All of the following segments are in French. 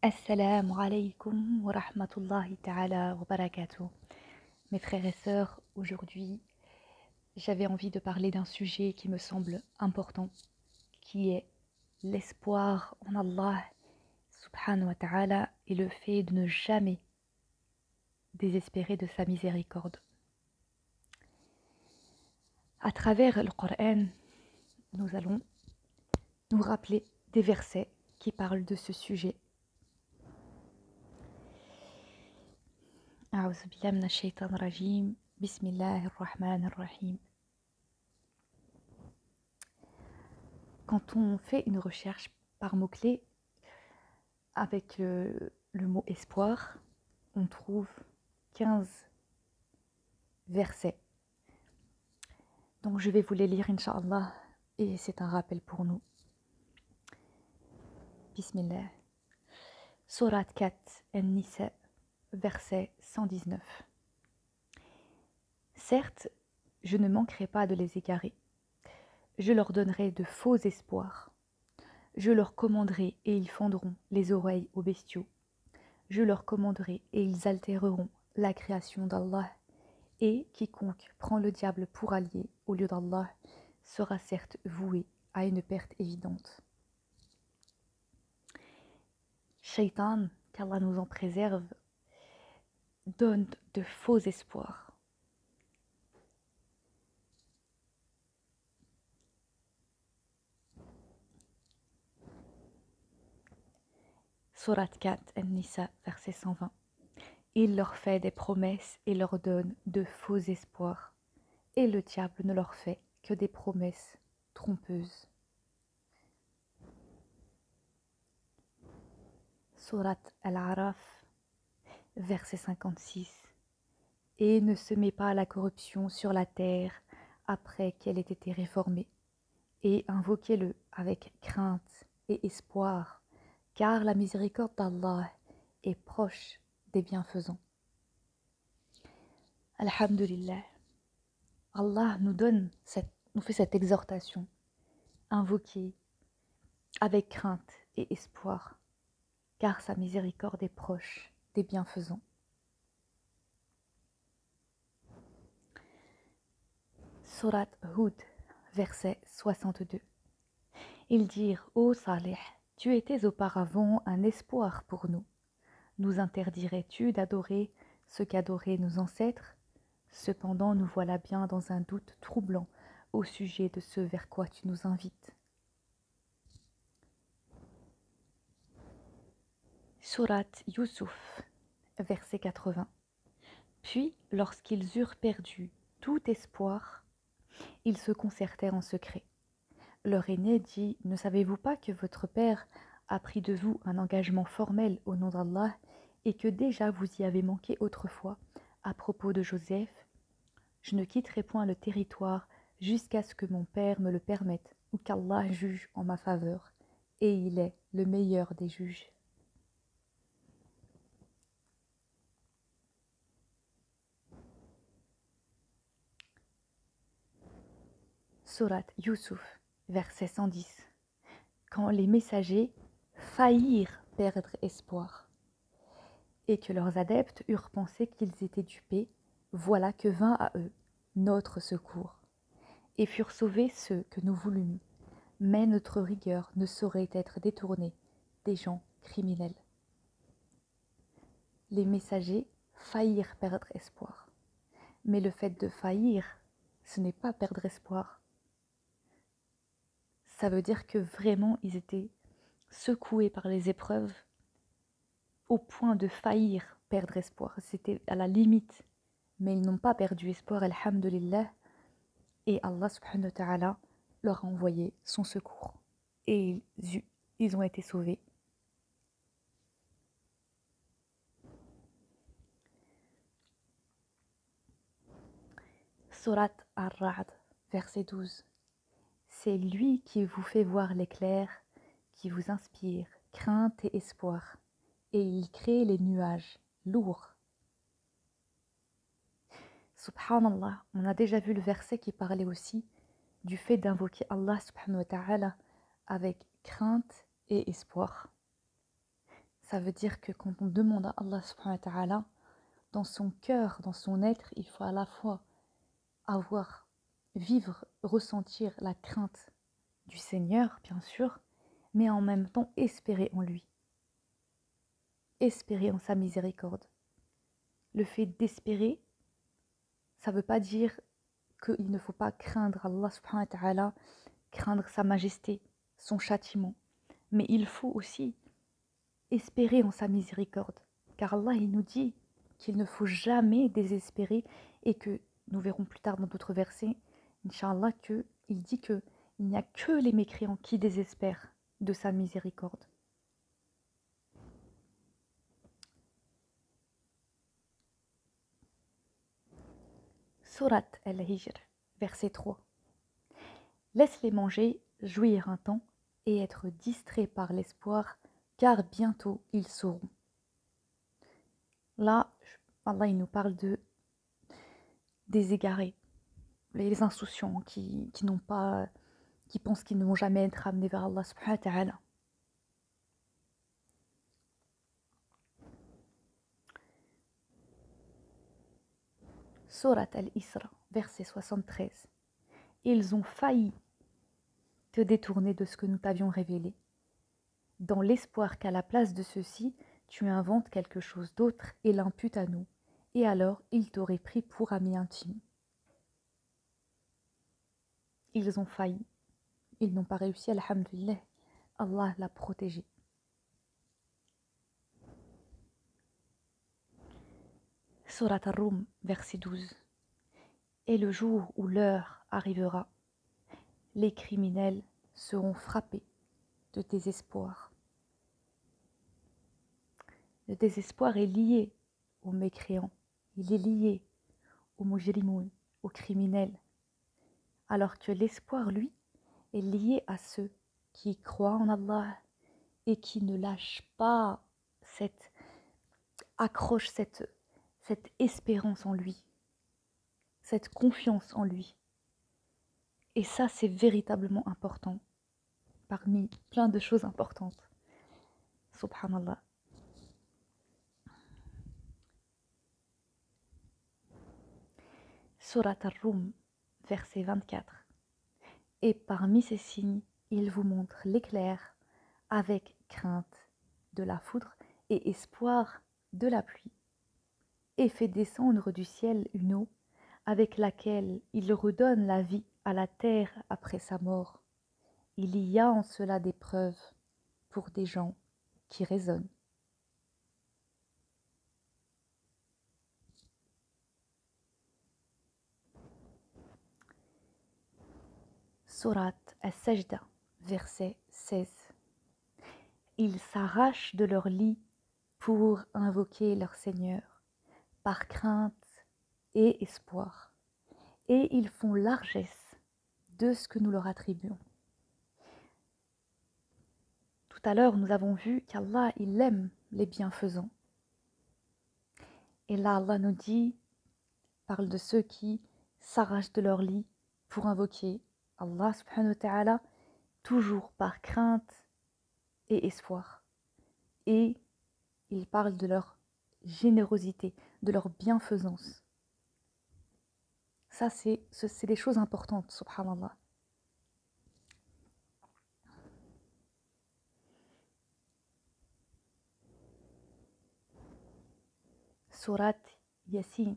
Assalamu alaikum wa rahmatullahi ta'ala wa barakatuh. Mes frères et sœurs, aujourd'hui, j'avais envie de parler d'un sujet qui me semble important, qui est l'espoir en Allah subhanahu wa ta'ala et le fait de ne jamais désespérer de sa miséricorde. À travers le Coran, nous allons nous rappeler des versets qui parlent de ce sujet. أعوذ بالله من الشيطان الرجيم بسم الله الرحمن الرحيم. Quand on fait une recherche par mots-clés avec le mot espoir, on trouve 15 versets. Donc je vais vous les lire, Inch'Allah, et c'est un rappel pour nous. Bismillah. Surat 4, An-Nisa, verset 119. Certes, je ne manquerai pas de les égarer. Je leur donnerai de faux espoirs. Je leur commanderai et ils fendront les oreilles aux bestiaux. Je leur commanderai et ils altéreront la création d'Allah. Et quiconque prend le diable pour allié au lieu d'Allah sera certes voué à une perte évidente. Shaitan, qu'Allah nous en préserve, donne de faux espoirs. Surat 4, An-Nisa, verset 120. Il leur fait des promesses et leur donne de faux espoirs. Et le diable ne leur fait que des promesses trompeuses. Surat Al-Araf, verset 56. Et ne semez pas la corruption sur la terre après qu'elle ait été réformée. Et invoquez-le avec crainte et espoir, car la miséricorde d'Allah est proche des bienfaisants. Alhamdulillah, Allah nous fait cette exhortation, invoquer avec crainte et espoir, car sa miséricorde est proche des bienfaisants. Surat Hud, verset 62. Ils dirent: Ô Salih, tu étais auparavant un espoir pour nous. Nous interdirais-tu d'adorer ce qu'adoraient nos ancêtres? Cependant, nous voilà bien dans un doute troublant au sujet de ce vers quoi tu nous invites. Surat Yusuf, verset 80. Puis, lorsqu'ils eurent perdu tout espoir, ils se concertèrent en secret. Leur aîné dit: Ne savez-vous pas que votre père a pris de vous un engagement formel au nom d'Allah et que déjà vous y avez manqué autrefois à propos de Joseph? Je ne quitterai point le territoire jusqu'à ce que mon père me le permette ou qu'Allah juge en ma faveur, et il est le meilleur des juges. Surat Yusuf, verset 110. Quand les messagers faillirent perdre espoir, et que leurs adeptes eurent pensé qu'ils étaient dupés, voilà que vint à eux notre secours, et furent sauvés ceux que nous voulûmes. Mais notre rigueur ne saurait être détournée des gens criminels. Les messagers faillirent perdre espoir. Mais le fait de faillir, ce n'est pas perdre espoir. Ça veut dire que vraiment ils étaient secoués par les épreuves au point de faillir perdre espoir. C'était à la limite. Mais ils n'ont pas perdu espoir, alhamdulillah. Et Allah subhanahu wa ta'ala leur a envoyé son secours. Et ils ont été sauvés. Surat Ar-Ra'd, verset 12. C'est lui qui vous fait voir l'éclair, qui vous inspire crainte et espoir. Et il crée les nuages lourds. Subhanallah, on a déjà vu le verset qui parlait aussi du fait d'invoquer Allah subhanahu wa ta'ala avec crainte et espoir. Ça veut dire que quand on demande à Allah subhanahu wa ta'ala, dans son cœur, dans son être, il faut à la fois vivre, ressentir la crainte du Seigneur, bien sûr, mais en même temps espérer en lui, espérer en sa miséricorde. Le fait d'espérer, ça ne veut pas dire qu'il ne faut pas craindre Allah subhanahu wa ta'ala, craindre sa majesté, son châtiment, mais il faut aussi espérer en sa miséricorde, car Allah il nous dit qu'il ne faut jamais désespérer et que nous verrons plus tard dans d'autres versets, Inch'Allah, qu'il dit qu'il n'y a que les mécréants qui désespèrent de sa miséricorde. Surat al-Hijr, verset 3. Laisse-les manger, jouir un temps et être distraits par l'espoir, car bientôt ils sauront. Là, Allah il nous parle des égarés, les insouciants qui pensent qu'ils ne vont jamais être amenés vers Allah subhanahu wa ta'ala. Surat al-Isra, verset 73. Ils ont failli te détourner de ce que nous t'avions révélé, dans l'espoir qu'à la place de ceci, tu inventes quelque chose d'autre et l'imputes à nous, et alors ils t'auraient pris pour ami intime. Ils ont failli, ils n'ont pas réussi, alhamdulillah, Allah l'a protégé. Surat Ar-Rum, verset 12. Et le jour où l'heure arrivera, les criminels seront frappés de désespoir. Le désespoir est lié aux mécréants, il est lié aux mujrimoun, aux criminels, alors que l'espoir, lui, est lié à ceux qui croient en Allah et qui ne lâchent pas cette accroche, cette espérance en lui, cette confiance en lui. Et ça, c'est véritablement important, parmi plein de choses importantes. Subhanallah. Surat Ar-Rum, verset 24. Et parmi ces signes, il vous montre l'éclair avec crainte de la foudre et espoir de la pluie, et fait descendre du ciel une eau avec laquelle il redonne la vie à la terre après sa mort. Il y a en cela des preuves pour des gens qui raisonnent. Surat As-Sajda, verset 16. Ils s'arrachent de leur lit pour invoquer leur Seigneur, par crainte et espoir, et ils font largesse de ce que nous leur attribuons. Tout à l'heure, nous avons vu qu'Allah, il aime les bienfaisants. Et là, Allah nous dit, parle de ceux qui s'arrachent de leur lit pour invoquer Allah subhanahu wa ta'ala, toujours par crainte et espoir. Et il parle de leur générosité, de leur bienfaisance. Ça, c'est des choses importantes, subhanallah. Surat Yasin,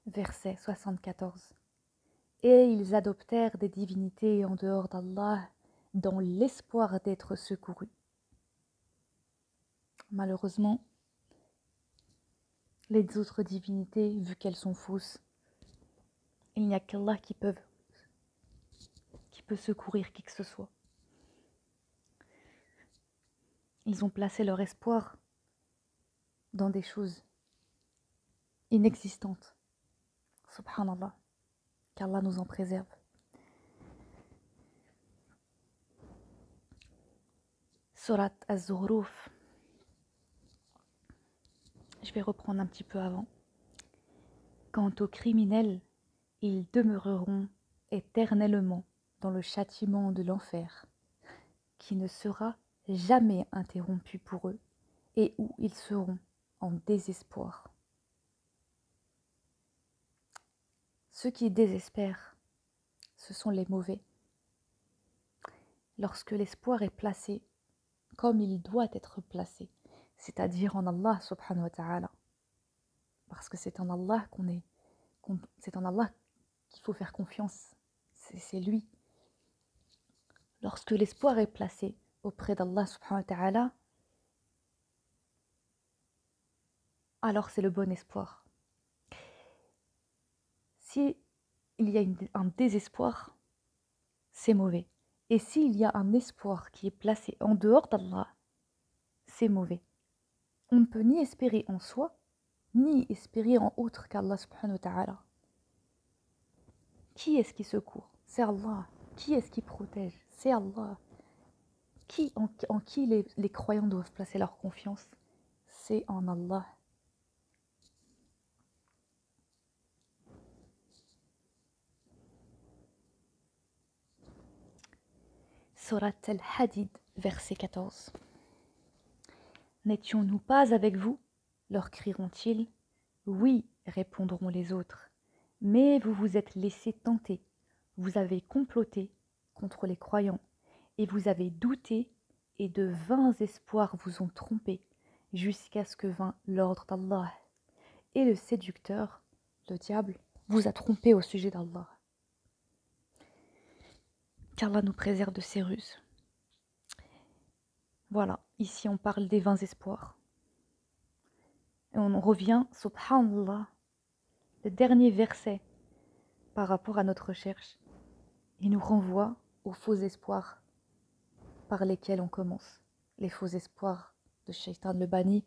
verset 74. Et ils adoptèrent des divinités en dehors d'Allah dans l'espoir d'être secourus. Malheureusement, les autres divinités, vu qu'elles sont fausses, il n'y a qu'Allah qui peut secourir qui que ce soit. Ils ont placé leur espoir dans des choses inexistantes. Subhanallah, qu'Allah nous en préserve. Surat Az-Zukhruf. Je vais reprendre un petit peu avant. Quant aux criminels, ils demeureront éternellement dans le châtiment de l'enfer, qui ne sera jamais interrompu pour eux, et où ils seront en désespoir. Ceux qui désespèrent, ce sont les mauvais. Lorsque l'espoir est placé comme il doit être placé, c'est-à-dire en Allah subhanahu wa ta'ala, parce que c'est en Allah c'est en Allah qu'il faut faire confiance, c'est lui. Lorsque l'espoir est placé auprès d'Allah subhanahu wa ta'ala, alors c'est le bon espoir. Si il y a un désespoir, c'est mauvais. Et s'il y a un espoir qui est placé en dehors d'Allah, c'est mauvais. On ne peut ni espérer en soi, ni espérer en autre qu'Allah subhanahu wa ta'ala. Qui est-ce qui secourt? C'est Allah. Qui est-ce qui protège? C'est Allah. En qui les croyants doivent placer leur confiance? C'est en Allah. Surat al-Hadid, verset 14. N'étions-nous pas avec vous? Leur crieront-ils. Oui, répondront les autres. Mais vous vous êtes laissés tenter, vous avez comploté contre les croyants, et vous avez douté, et de vains espoirs vous ont trompé, jusqu'à ce que vint l'ordre d'Allah. Et le séducteur, le diable, vous a trompé au sujet d'Allah. Qu'Allah nous préserve de ces ruses. Voilà, ici on parle des vains espoirs. Et on revient, subhanallah, le dernier verset par rapport à notre recherche. Il nous renvoie aux faux espoirs par lesquels on commence. Les faux espoirs de Shaitan le banni,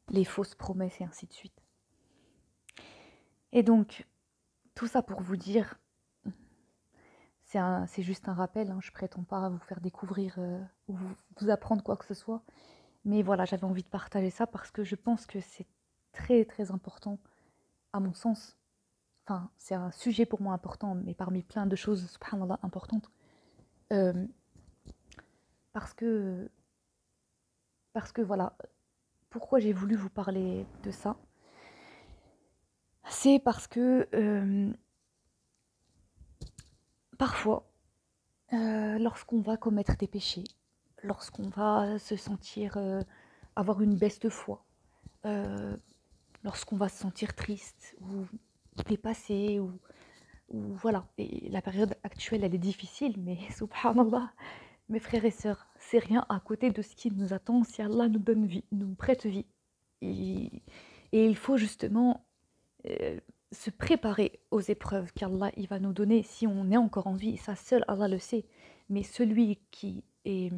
les fausses promesses et ainsi de suite. Et donc, tout ça pour vous dire, c'est juste un rappel, hein, je prétends pas vous faire découvrir ou vous apprendre quoi que ce soit. Mais voilà, j'avais envie de partager ça parce que je pense que c'est très très important, à mon sens. Enfin, c'est un sujet pour moi important, mais parmi plein de choses, subhanallah, importantes. Parce que voilà, pourquoi j'ai voulu vous parler de ça? C'est parce que parfois, lorsqu'on va commettre des péchés, lorsqu'on va se sentir avoir une baisse de foi, lorsqu'on va se sentir triste ou dépassé ou voilà. Et la période actuelle, elle est difficile, mais subhanallah, mes frères et sœurs, c'est rien à côté de ce qui nous attend si Allah nous donne vie, nous prête vie. Et il faut justement se préparer aux épreuves qu'Allah il va nous donner si on est encore en vie. Ça, seul Allah le sait. Mais celui qui est,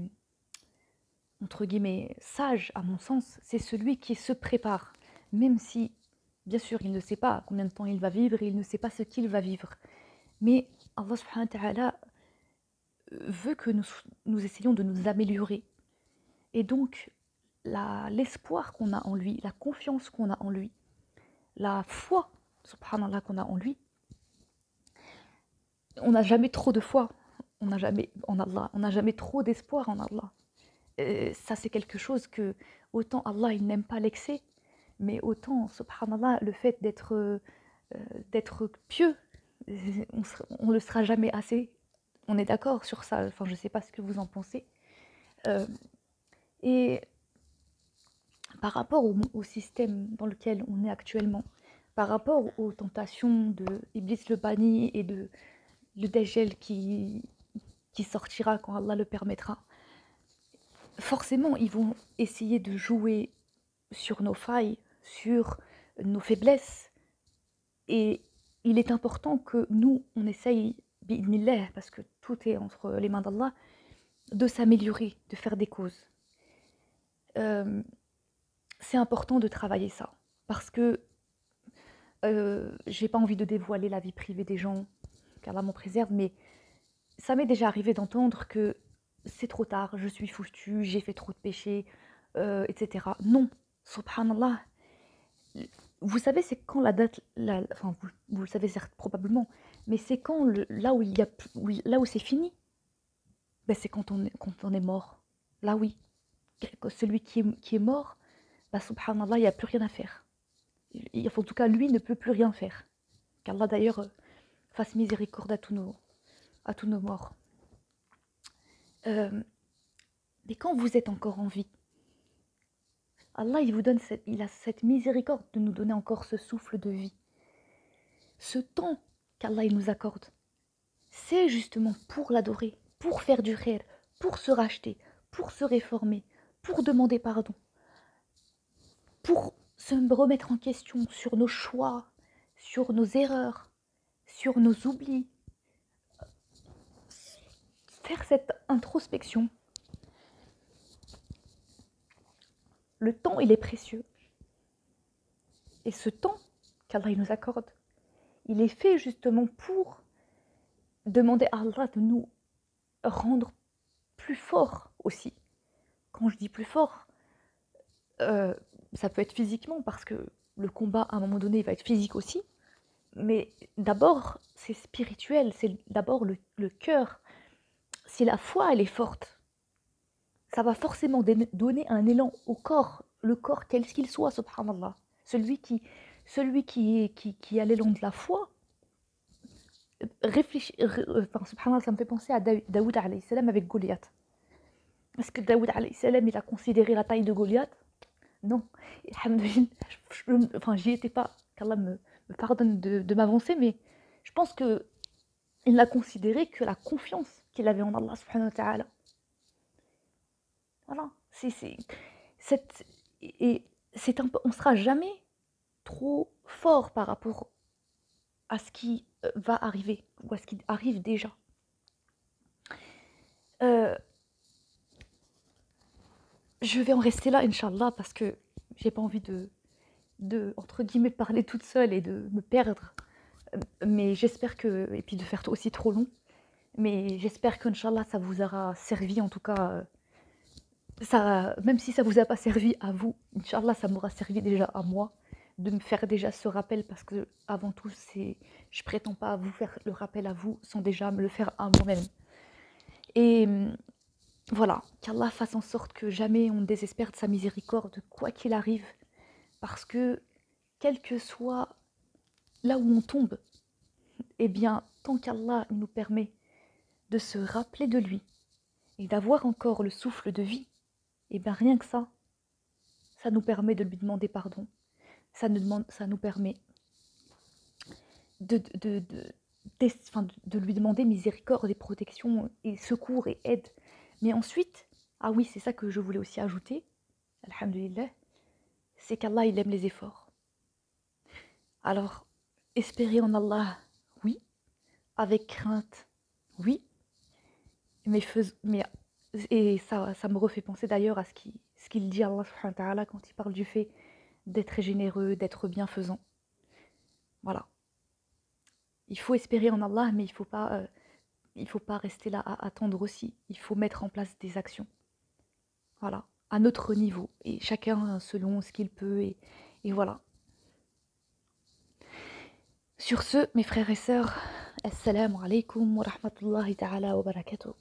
entre guillemets, sage, à mon sens, c'est celui qui se prépare. Même si, bien sûr, il ne sait pas combien de temps il va vivre, il ne sait pas ce qu'il va vivre. Mais Allah subhanahu wa ta'ala veut que nous essayions de nous améliorer. Et donc, l'espoir qu'on a en lui, la confiance qu'on a en lui, la foi, subhanallah, qu'on a en lui, on n'a jamais trop de foi, on n'a jamais en Allah, on n'a jamais trop d'espoir en Allah. Ça, c'est quelque chose que, autant Allah, il n'aime pas l'excès, mais autant, subhanallah, le fait d'être pieux, on ne le sera jamais assez. On est d'accord sur ça, enfin, je ne sais pas ce que vous en pensez. Et par rapport au système dans lequel on est actuellement, par rapport aux tentations de Iblis le banni et de le Dajjal qui sortira quand Allah le permettra, forcément ils vont essayer de jouer sur nos failles, sur nos faiblesses. Et il est important que nous, on essaye, bi'idnillah, parce que tout est entre les mains d'Allah, de s'améliorer, de faire des causes. C'est important de travailler ça, parce que j'ai pas envie de dévoiler la vie privée des gens, qu'Allah m'en préserve, mais ça m'est déjà arrivé d'entendre que c'est trop tard, je suis foutue, j'ai fait trop de péchés, etc. Non, subhanallah. Vous savez, c'est quand la date, enfin vous le savez certes probablement, mais c'est quand là où il y a, là où c'est fini, ben c'est quand on est mort. Là oui, celui qui est mort, bah subhanallah, il n'y a plus rien à faire. En tout cas, lui ne peut plus rien faire. Qu'Allah d'ailleurs fasse miséricorde à tous nos morts. Mais quand vous êtes encore en vie, Allah il a cette miséricorde de nous donner encore ce souffle de vie. Ce temps qu'Allah il nous accorde, c'est justement pour l'adorer, pour faire du khair, pour se racheter, pour se réformer, pour demander pardon, pour se remettre en question sur nos choix, sur nos erreurs, sur nos oublis. Faire cette introspection. Le temps, il est précieux. Et ce temps qu'Allah nous accorde, il est fait justement pour demander à Allah de nous rendre plus forts aussi. Quand je dis plus forts, ça peut être physiquement parce que le combat à un moment donné il va être physique aussi, mais d'abord c'est spirituel, c'est d'abord le cœur. Si la foi elle est forte, ça va forcément donner un élan au corps, le corps quel qu'il soit, subhanallah. Celui qui a l'élan de la foi, subhanallah, ça me fait penser à Daoud alayhi salam avec Goliath. Est-ce que Daoud alayhi salam il a considéré la taille de Goliath? Non. Enfin, j'y étais pas, qu'Allah me pardonne de m'avancer, mais je pense que il n'a considéré que la confiance qu'il avait en Allah subhanahu wa ta'ala. Voilà. On sera jamais trop fort par rapport à ce qui va arriver ou à ce qui arrive déjà. Je vais en rester là, Inch'Allah, parce que j'ai pas envie de, entre guillemets, parler toute seule et de me perdre. Mais j'espère que, et puis de faire aussi trop long, mais j'espère qu'Inch'Allah, ça vous aura servi, en tout cas, ça, même si ça vous a pas servi à vous, Inch'Allah, ça m'aura servi déjà à moi, de me faire déjà ce rappel, parce que avant tout, je prétends pas vous faire le rappel à vous, sans déjà me le faire à moi-même. Et voilà, qu'Allah fasse en sorte que jamais on ne désespère de sa miséricorde, quoi qu'il arrive, parce que, quel que soit là où on tombe, eh bien, tant qu'Allah nous permet de se rappeler de lui et d'avoir encore le souffle de vie, eh bien rien que ça nous permet de lui demander pardon, ça nous permet de lui demander miséricorde et protection et secours et aide. Mais ensuite, ah oui, c'est ça que je voulais aussi ajouter, alhamdulillah, c'est qu'Allah il aime les efforts. Alors, espérer en Allah, oui, avec crainte, oui, et ça me refait penser d'ailleurs à ce qu'il dit Allah subhanahu wa ta'ala quand il parle du fait d'être généreux, d'être bienfaisant. Voilà. Il faut espérer en Allah, mais il faut pas rester là à attendre aussi. Il faut mettre en place des actions. Voilà. À notre niveau. Et chacun selon ce qu'il peut. Et voilà. Sur ce, mes frères et sœurs, assalamu alaikum wa rahmatullahi ta'ala wa barakatuh.